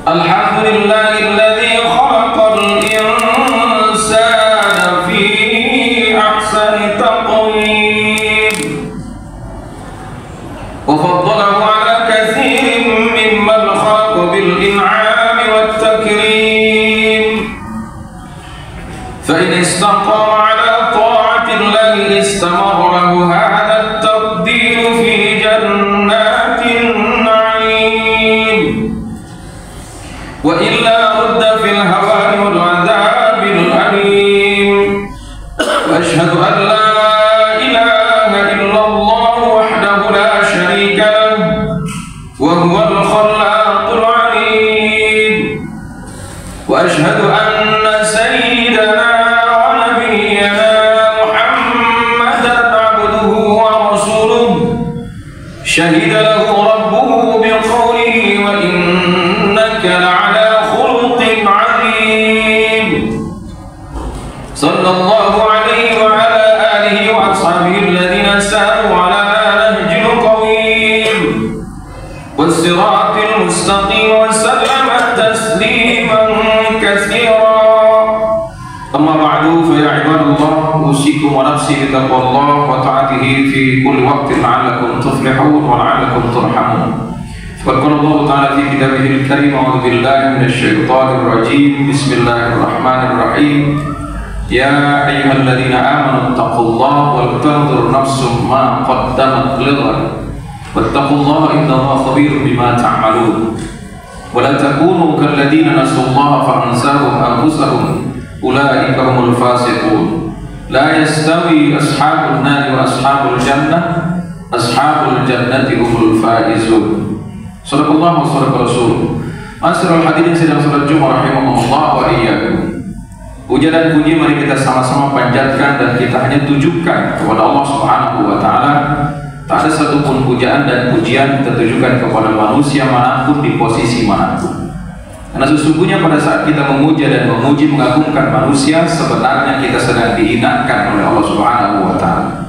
Alhamdulillahilladzi khalaqal insana fi ahsani taqwim wa faddalahu ala katsirin mimman khalaqa bil in'ami wat takrim fa in istaqama ala ta'atillahi istamara lahu hadha at-taqdir fi jannatin na'im wa illa rudda fil hawani wal 'adzabil alim wa ashhadu an la ilaha illallah wahdahu la sharika lahu wa huwal khallaqul 'alim wa ashhadu anna sayyidana wa nabiyyana Muhammadan 'abduhu wa rasuluhu shahida lahu rabbuhu biqawlihi wa innaka la'ala khuluqin 'azim sallallahu alaihi wa ala alihi wa ashabihi alladhina saru ala nahjil qawim was-siratil mustaqim wa sallama tasliman katsira amma ba'du fa ya ibadallah usikum wa nafsi bi taqwallah wa ta'atihi fi kulli waqtin la'allakum tuflihun wa la'allakum turhamun. Qala Allah ta'ala fi kitabihil karim a'udzu billahi minasy syaithanir rajim bismillahirrahmanirrahim ya ayyuhalladzina amanu taqullaha wal tanzur nafsum ma qaddamat lighad wattaqullaha innallaha khabirun bima ta'malun wa la takunu kalladzina nasullaha fa ansahum anfusahum ulaika humul fasiqun la yastawi ashabun nari wa ashabul jannati humul faizun. Sadaqallahu wa sadaqa rasul. Masyiral hadirin sidang salat Jumat rahimahumullah wa iyyakum. Puja dan puji mari kita sama-sama panjatkan dan kita hanya tujukan kepada Allah Subhanahu wa taala. Tak ada satupun pujaan dan pujian tertujukan kepada manusia manapun di posisi manapun. Karena sesungguhnya pada saat kita memuja dan memuji mengagungkan manusia, sebenarnya kita sedang dihinakan oleh Allah Subhanahu wa taala.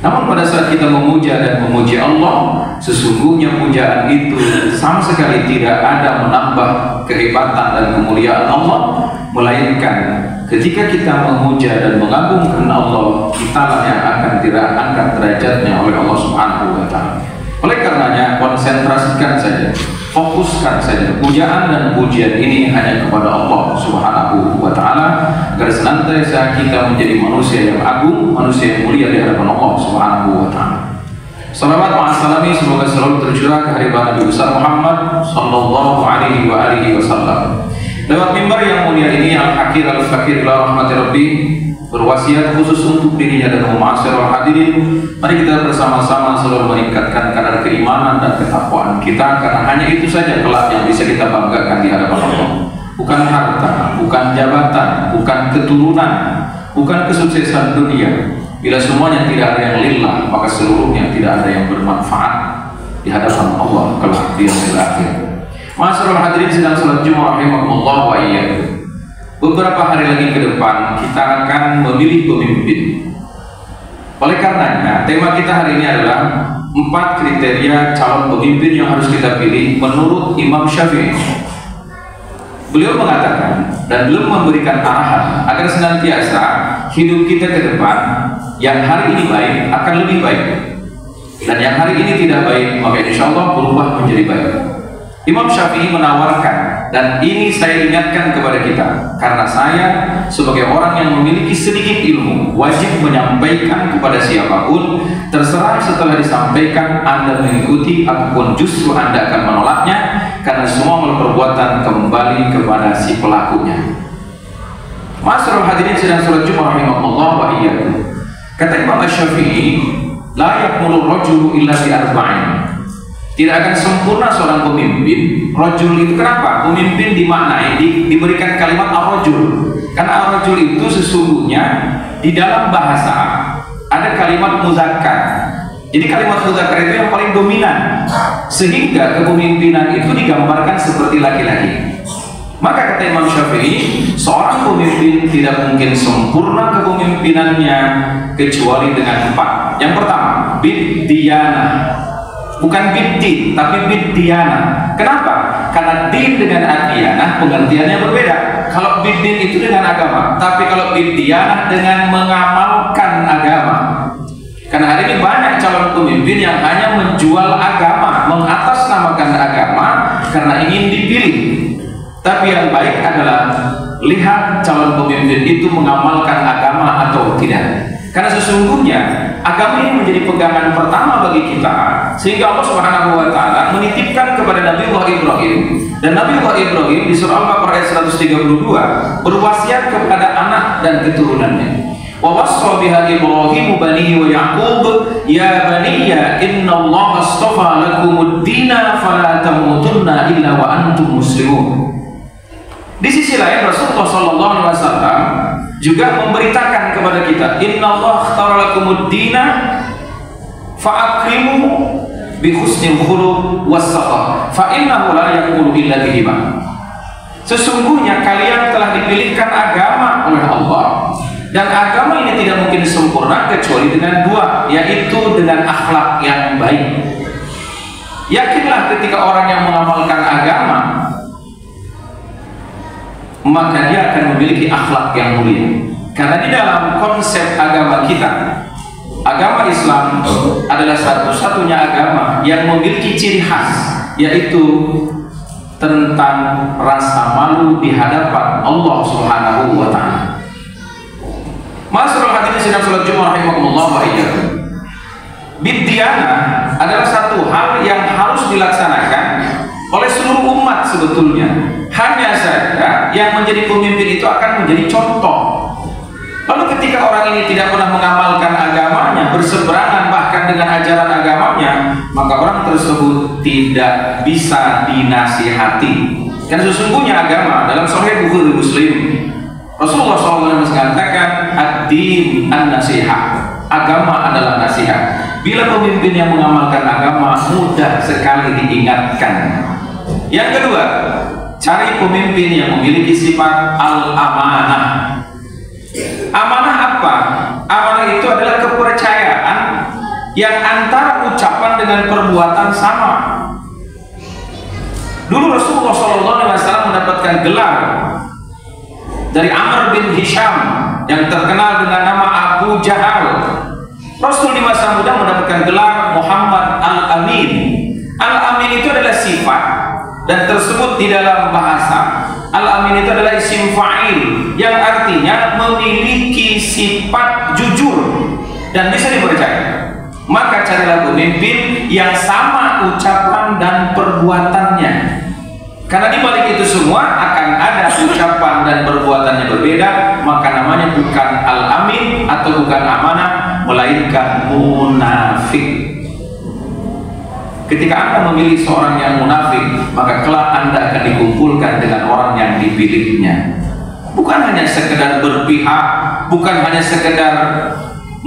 Namun pada saat kita memuja dan memuji Allah, sesungguhnya pujaan itu sama sekali tidak ada menambah kehebatan dan kemuliaan Allah, melainkan ketika kita memuja dan mengagungkan Allah, kitalah yang akan diangkat derajatnya oleh Allah Subhanahu wa taala. Oleh karenanya konsentrasikan saja, fokuskan saja pujaan dan pujian ini hanya kepada Allah Subhanahu wa taala agar senantiasa kita menjadi manusia yang agung, manusia yang mulia di hadapan Allah Subhanahu wa taala. Salawat wa salami semoga selalu tercurah ke hadirat Nabi besar Muhammad sallallahu alaihi wa alihi wasallam. Lewat mimbar yang mulia ini al-hakir al-fakir ila rahmati rabbi berwasiat khusus untuk dirinya dan ma'asyiral hadirin, mari kita bersama-sama selalu meningkatkan kadar keimanan dan ketakwaan kita, karena hanya itu saja kelak yang bisa kita banggakan di hadapan Allah. Bukan harta, bukan jabatan, bukan keturunan, bukan kesuksesan dunia. Bila semuanya tidak ada yang lillah, maka seluruhnya tidak ada yang bermanfaat di hadapan Allah kelak di yaumil akhir. Ma'asyiral hadirin sedang salat Jumat rahimahumullah wa iyyakum. Beberapa hari lagi ke depan kita akan memilih pemimpin. Oleh karenanya tema kita hari ini adalah 4 kriteria calon pemimpin yang harus kita pilih menurut Imam Syafi'i. Beliau mengatakan dan belum memberikan arahan agar senantiasa hidup kita ke depan yang hari ini baik akan lebih baik, dan yang hari ini tidak baik maka insya Allah berubah menjadi baik. Imam Syafi'i menawarkan, dan ini saya ingatkan kepada kita, karena saya sebagai orang yang memiliki sedikit ilmu wajib menyampaikan kepada siapapun, terserah setelah disampaikan Anda mengikuti ataupun justru Anda akan menolaknya, karena semua perbuatan kembali kepada si pelakunya. Ma'asyiral hadirin sedang salat Jumat rahimahullah wa iyyakum. Kata Imam Syafi'i, la yakmulu rajulu illa bi arba'in. Tidak akan sempurna seorang pemimpin. Rajul itu kenapa? Pemimpin dimaknai diberikan kalimat ar-rajul. Karena ar-rajul itu sesungguhnya di dalam bahasa ada kalimat muzakkar. Jadi kalimat muzakkar itu yang paling dominan, sehingga kepemimpinan itu digambarkan seperti laki-laki. Maka kata Imam Syafi'i, seorang pemimpin tidak mungkin sempurna kepemimpinannya kecuali dengan 4. Yang pertama, bid diyana. Bukan bid din, tapi bid diyana. Kenapa? Karena din dengan adiyanah pengertiannya berbeda. Kalau bidin itu dengan agama, tapi kalau bidiyanah dengan mengamalkan agama. Karena hari ini banyak calon pemimpin yang hanya menjual agama, mengatasnamakan agama karena ingin dipilih. Tapi yang baik adalah lihat calon pemimpin itu mengamalkan agama atau tidak. Karena sesungguhnya agama ini menjadi pegangan pertama bagi kita, sehingga Allah Subhanahu wa taala menitipkan kepada Nabi Allah Ibrahim. Dan Nabi Allah Ibrahim di surah Al-Baqarah ayat 132 berwasiat kepada anak dan keturunannya. Wa wassa biha Ibrahim banihi wa Yaqub ya baniya innallaha astafa lakumud-dina fala tamutunna illa wa antum muslimun. Di sisi lain Rasulullah sallallahu alaihi wasallam juga memberitakan kepada kita, innallaha ikhtara lakumud-dina fa'akrimu bi husnil khuluq was-sakhah fa innahu la yaqulu illa bihima. Sesungguhnya kalian telah dipilihkan agama oleh Allah, dan agama ini tidak mungkin sempurna kecuali dengan dua, yaitu dengan akhlak yang baik. Yakinlah ketika orang yang mengamalkan agama, maka dia akan memiliki akhlak yang mulia. Karena di dalam konsep agama kita, agama Islam adalah satu-satunya agama yang memiliki ciri khas, yaitu tentang rasa malu di hadapan Allah Subhanahu wa taala. Masyaallah hadirin sidang salat Jumat rahimakumullah wa iyyakum. Bidiyanah adalah satu hal yang harus dilaksanakan oleh seluruh umat sebetulnya. Hanya saja yang menjadi pemimpin itu akan menjadi contoh. Lalu ketika orang ini tidak pernah mengamalkan agamanya, berseberangan bahkan dengan ajaran agamanya, maka orang tersebut tidak bisa dinasihati. Dan sesungguhnya agama dalam Sahih Bukhari Muslim, Rasulullah SAW mengatakan ad-din an-nasihah. Agama adalah nasihat. Bila pemimpin yang mengamalkan agama, mudah sekali diingatkan. Yang kedua, cari pemimpin yang memiliki sifat al-amanah. Amanah apa? Amanah itu adalah kepercayaan yang antara ucapan dengan perbuatan sama. Dulu Rasulullah SAW mendapatkan gelar dari Amr bin Hisham yang terkenal dengan nama Abu Jahal. Rasul di masa muda mendapatkan gelar Muhammad Al-Amin. Al-Amin itu adalah sifat, dan tersebut di dalam bahasa Al-Amin itu adalah isim fa'il yang artinya memiliki sifat jujur dan bisa dipercaya. Maka carilah pemimpin yang sama ucapan dan perbuatannya, karena di balik itu semua akan ada ucapan dan perbuatannya berbeda. Maka namanya bukan al-amin atau bukan amanah, melainkan munafik. Ketika Anda memilih seorang yang munafik, maka kelak Anda akan dikumpulkan dengan orang yang dipilihnya. Bukan hanya sekedar berpihak, bukan hanya sekedar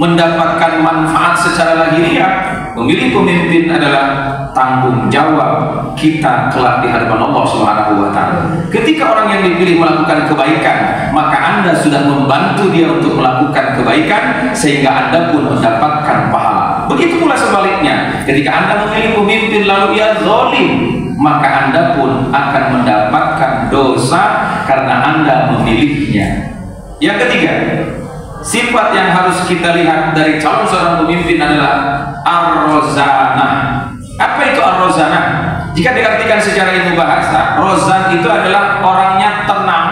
mendapatkan manfaat secara lahiriah. Memilih pemimpin adalah tanggung jawab kita kelak di hadapan Allah Subhanahu wa taala. Ketika orang yang dipilih melakukan kebaikan, maka Anda sudah membantu dia untuk melakukan kebaikan, sehingga Anda pun mendapatkan pahala. Begitu pula sebaliknya, ketika Anda memilih pemimpin lalu ia zalim, maka Anda pun akan mendapatkan dosa karena Anda memilihnya. Yang ketiga, sifat yang harus kita lihat dari calon seorang pemimpin adalah ar-rozanah. Apa itu ar-rozanah? Jika diartikan secara ilmu bahasa, rozan itu adalah orangnya tenang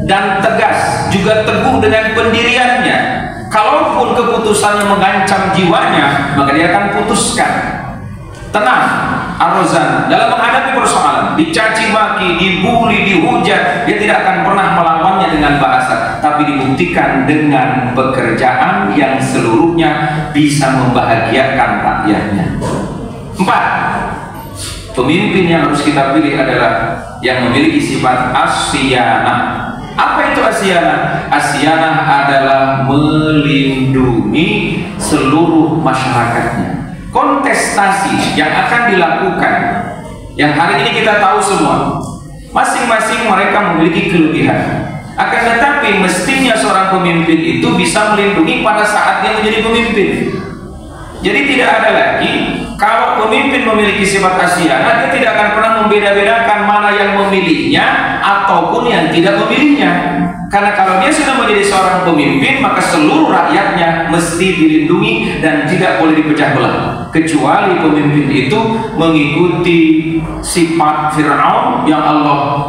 dan tegas, juga teguh dengan pendiriannya. Kalaupun keputusannya mengancam jiwanya, maka dia akan putuskan. Tenang, ar-rozan dalam menghadapi persoalan, dicaci maki, dibuli, dihujat, dia tidak akan pernah melawannya dengan bahasa, tapi dibuktikan dengan pekerjaan yang seluruhnya bisa membahagiakan rakyatnya. 4. Pemimpin yang harus kita pilih adalah yang memiliki sifat asyianah. Apa itu asyianah? Asyianah adalah melindungi seluruh masyarakatnya. Kontestasi yang akan dilakukan, yang hari ini kita tahu semua, masing-masing mereka memiliki kelebihan. Akan tetapi mestinya seorang pemimpin itu bisa melindungi pada saat dia menjadi pemimpin. Jadi tidak ada lagi Kalau pemimpin memiliki sifat kasihan, dia tidak akan pernah membeda-bedakan mana yang memilihnya ataupun yang tidak memilihnya. Karena kalau dia sudah menjadi seorang pemimpin, maka seluruh rakyatnya mesti dilindungi dan tidak boleh dipecah belah. Kecuali pemimpin itu mengikuti sifat Fir'aun yang Allah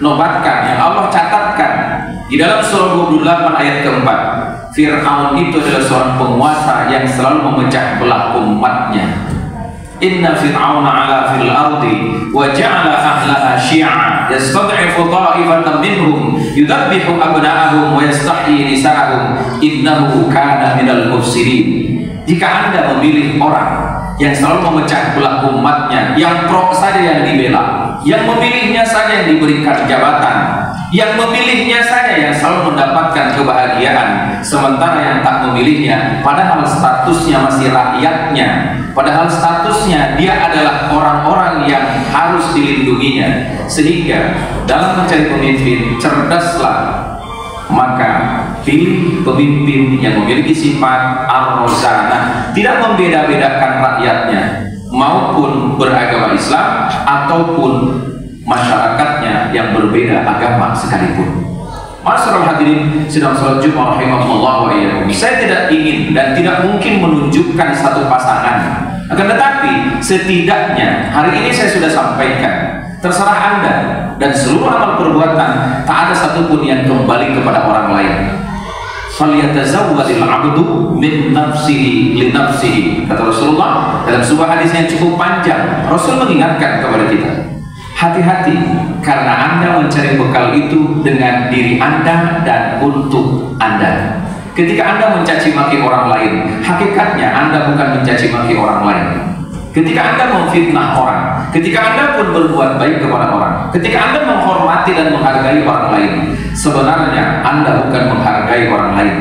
nobatkan, yang Allah catatkan di dalam surah 28 ayat keempat. Fir'aun itu adalah seorang penguasa yang selalu memecah belah umatnya. Inna fir'auna 'ala fil ardi wa ja'ala ahlaha syi'a yastad'ifu ta'ifatan minhum yudabbihu abna'ahum wa yastahyi nisa'ahum innahu kana minal mufsidin. Jika Anda memilih orang yang selalu memecah belah umatnya, yang pro saja yang dibela, yang memilihnya saja yang diberikan jabatan, yang memilihnya saja yang selalu mendapatkan kebahagiaan, sementara yang tak memilihnya padahal statusnya masih rakyatnya, padahal statusnya dia adalah orang-orang yang harus dilindunginya. Sehingga dalam mencari pemimpin, cerdaslah, maka pilih pemimpin yang memiliki sifat ar-rozana, tidak membeda-bedakan rakyatnya maupun beragama Islam ataupun masyarakatnya yang berbeda agama sekalipun. Masyarul hadirin sedang salat Jumat rahimahullah wa iyyakum. Saya tidak ingin dan tidak mungkin menunjukkan satu pasangan. Akan tetapi setidaknya hari ini saya sudah sampaikan, terserah Anda dan seluruh amal perbuatan tak ada satupun yang kembali kepada orang lain. Falyatazawwadil 'abdu min nafsihi li nafsihi, kata Rasulullah dalam sebuah hadis yang cukup panjang. Rasul mengingatkan kepada kita, hati-hati karena Anda mencari bekal itu dengan diri Anda dan untuk Anda. Ketika Anda mencaci maki orang lain, hakikatnya Anda bukan mencaci maki orang lain. Ketika Anda memfitnah orang, ketika Anda pun berbuat baik kepada orang, ketika Anda menghormati dan menghargai orang lain, sebenarnya Anda bukan menghargai orang lain.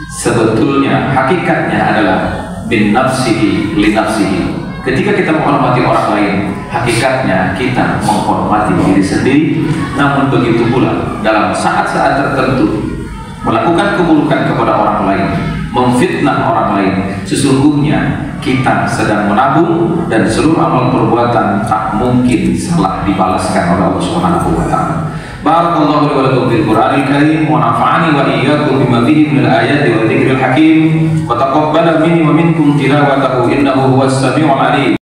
Sebetulnya hakikatnya adalah bin nafsihi li nafsihi. Ketika kita menghormati orang lain, hakikatnya kita menghormati diri sendiri. Namun begitu pula dalam saat-saat tertentu melakukan keburukan kepada orang lain, memfitnah orang lain, sesungguhnya kita sedang menabung dan seluruh amal perbuatan tak mungkin salah dibalaskan oleh Allah Subhanahu wa taala. Barakallahu li wa lakum fil Qur'anil Karim wa nafa'ani wa iyyakum bima fihi minal ayati wa dzikril hakim wa taqabbala minni wa minkum tilawatahu innahu huwas samiul alim.